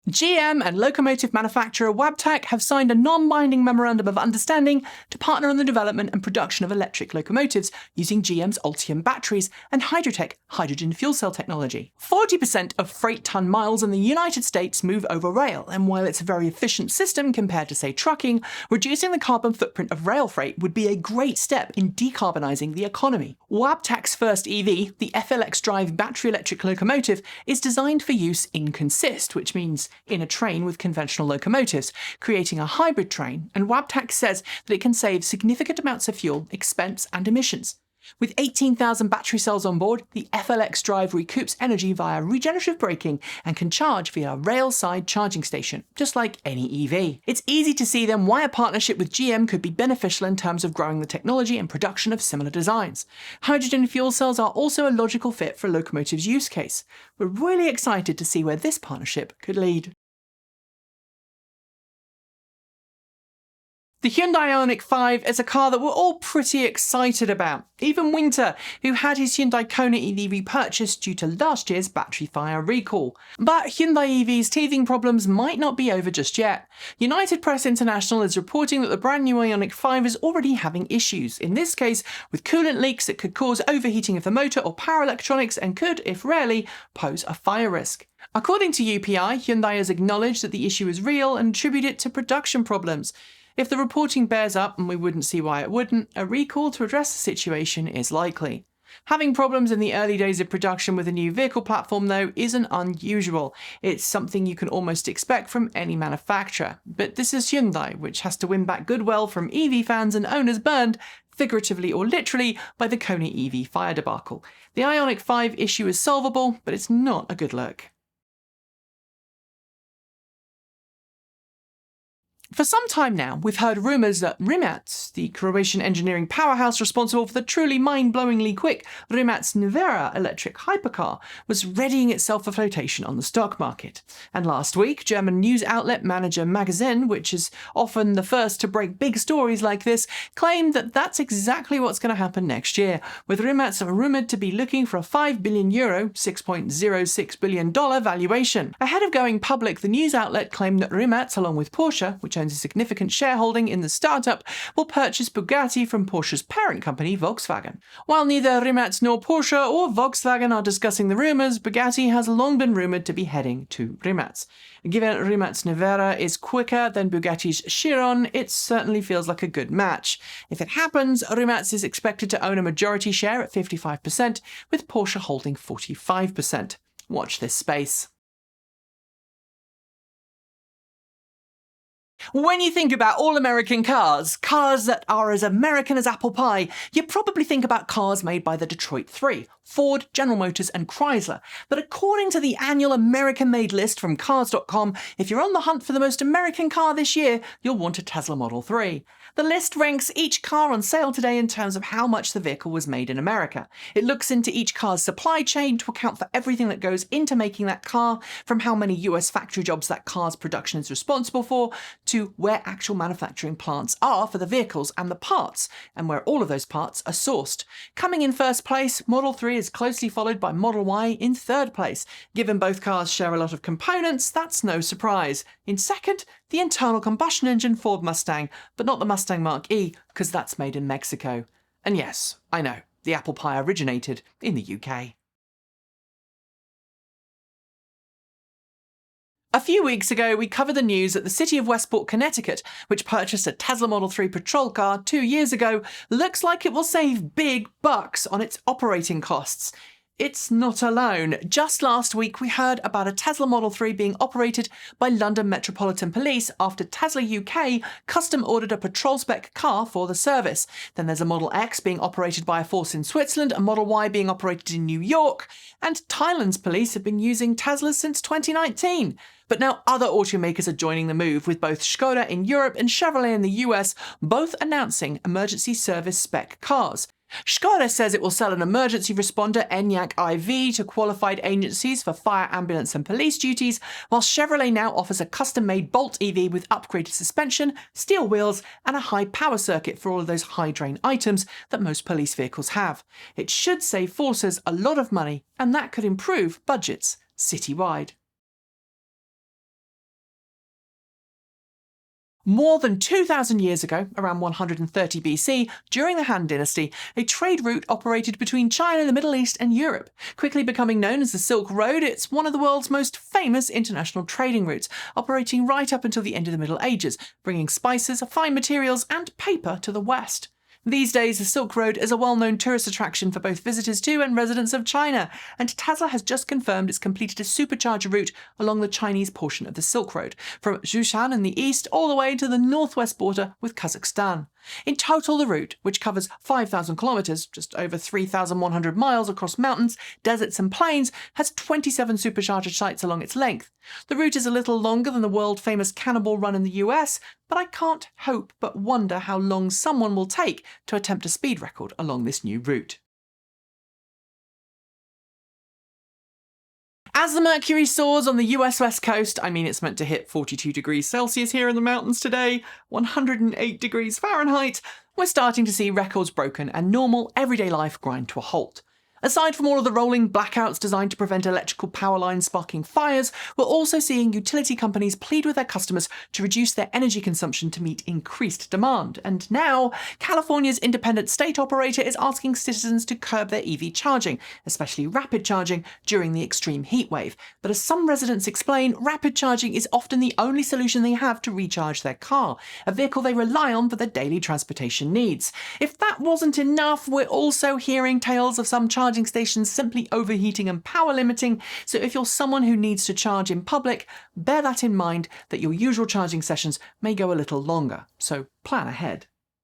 GM and locomotive manufacturer Wabtec have signed a non-binding memorandum of understanding to partner on the development and production of electric locomotives using GM's Ultium batteries and Hydrotec hydrogen fuel cell technology. 40% of freight ton miles in the United States move over rail, and while it's a very efficient system compared to, say, trucking, reducing the carbon footprint of rail freight would be a great step in decarbonising the economy. Wabtec's first EV, the FLX Drive battery electric locomotive, is designed for use in consist, which means in a train with conventional locomotives, creating a hybrid train, and Wabtec says that it can save significant amounts of fuel, expense and emissions. With 18,000 battery cells on board, the FLX Drive recoups energy via regenerative braking and can charge via a rail-side charging station, just like any EV. It's easy to see then why a partnership with GM could be beneficial in terms of growing the technology and production of similar designs. Hydrogen fuel cells are also a logical fit for a locomotive's use case. We're really excited to see where this partnership could lead. The Hyundai Ioniq 5 is a car that we're all pretty excited about. Even Winter, who had his Hyundai Kona EV repurchased due to last year's battery fire recall. But Hyundai EV's teething problems might not be over just yet. United Press International is reporting that the brand new Ioniq 5 is already having issues, in this case with coolant leaks that could cause overheating of the motor or power electronics and could, if rarely, pose a fire risk. According to UPI, Hyundai has acknowledged that the issue is real and attribute it to production problems. If the reporting bears up, and we wouldn't see why it wouldn't, a recall to address the situation is likely. Having problems in the early days of production with a new vehicle platform, though, isn't unusual. It's something you can almost expect from any manufacturer. But this is Hyundai, which has to win back goodwill from EV fans and owners burned, figuratively or literally, by the Kona EV fire debacle. The Ioniq 5 issue is solvable, but it's not a good look. For some time now, we've heard rumours that Rimac, the Croatian engineering powerhouse responsible for the truly mind-blowingly quick Rimac Niro electric hypercar, was readying itself for flotation on the stock market. And last week, German news outlet Manager Magazin, which is often the first to break big stories like this, claimed that that's exactly what's going to happen next year, with Rimac rumoured to be looking for a €5 billion, $6.06 billion valuation. Ahead of going public, the news outlet claimed that Rimac, along with Porsche, which owns a significant shareholding in the startup, will purchase Bugatti from Porsche's parent company, Volkswagen. While neither Rimac nor Porsche or Volkswagen are discussing the rumours, Bugatti has long been rumoured to be heading to Rimac. Given Rimac Nevera is quicker than Bugatti's Chiron, it certainly feels like a good match. If it happens, Rimac is expected to own a majority share at 55%, with Porsche holding 45%. Watch this space. When you think about all-American cars that are as American as apple pie, you probably think about cars made by the Detroit Three, Ford, General Motors and Chrysler. But according to the annual American-made list from Cars.com, if you're on the hunt for the most American car this year, you'll want a Tesla Model 3. The list ranks each car on sale today in terms of how much the vehicle was made in America. It looks into each car's supply chain to account for everything that goes into making that car, from how many US factory jobs that car's production is responsible for, to where actual manufacturing plants are for the vehicles and the parts, and where all of those parts are sourced. Coming in first place, Model 3 is closely followed by Model Y in third place. Given both cars share a lot of components, that's no surprise. In second, the internal combustion engine Ford Mustang, but not the Mustang Mach-E, because that's made in Mexico. And yes, I know, the apple pie originated in the UK. A few weeks ago, we covered the news that the city of Westport, Connecticut, which purchased a Tesla Model 3 patrol car 2 years ago, looks like it will save big bucks on its operating costs. It's not alone. Just last week, we heard about a Tesla Model 3 being operated by London Metropolitan Police after Tesla UK custom-ordered a patrol-spec car for the service. Then there's a Model X being operated by a force in Switzerland, a Model Y being operated in New York, and Thailand's police have been using Teslas since 2019. But now other automakers are joining the move, with both Skoda in Europe and Chevrolet in the US both announcing emergency service spec cars. Skoda says it will sell an emergency responder Enyaq iV to qualified agencies for fire, ambulance and police duties, while Chevrolet now offers a custom-made Bolt EV with upgraded suspension, steel wheels and a high power circuit for all of those high-drain items that most police vehicles have. It should save forces a lot of money, and that could improve budgets citywide. More than 2,000 years ago, around 130 BC, during the Han Dynasty, a trade route operated between China, the Middle East, and Europe. Quickly becoming known as the Silk Road, it's one of the world's most famous international trading routes, operating right up until the end of the Middle Ages, bringing spices, fine materials, and paper to the West. These days, the Silk Road is a well-known tourist attraction for both visitors to and residents of China, and Tesla has just confirmed it's completed a supercharger route along the Chinese portion of the Silk Road, from Zhoushan in the east all the way to the northwest border with Kazakhstan. In total, the route, which covers 5,000 kilometers, just over 3,100 miles across mountains, deserts and plains, has 27 supercharger sites along its length. The route is a little longer than the world-famous Cannonball Run in the US, but I can't hope but wonder how long someone will take to attempt a speed record along this new route. As the mercury soars on the US West Coast, I mean it's meant to hit 42 degrees Celsius here in the mountains today, 108 degrees Fahrenheit, we're starting to see records broken and normal everyday life grind to a halt. Aside from all of the rolling blackouts designed to prevent electrical power lines sparking fires, we're also seeing utility companies plead with their customers to reduce their energy consumption to meet increased demand. And now, California's independent state operator is asking citizens to curb their EV charging, especially rapid charging, during the extreme heat wave. But as some residents explain, rapid charging is often the only solution they have to recharge their car, a vehicle they rely on for their daily transportation needs. If that wasn't enough, we're also hearing tales of some charging stations simply overheating and power limiting, so if you're someone who needs to charge in public, bear that in mind that your usual charging sessions may go a little longer, so plan ahead.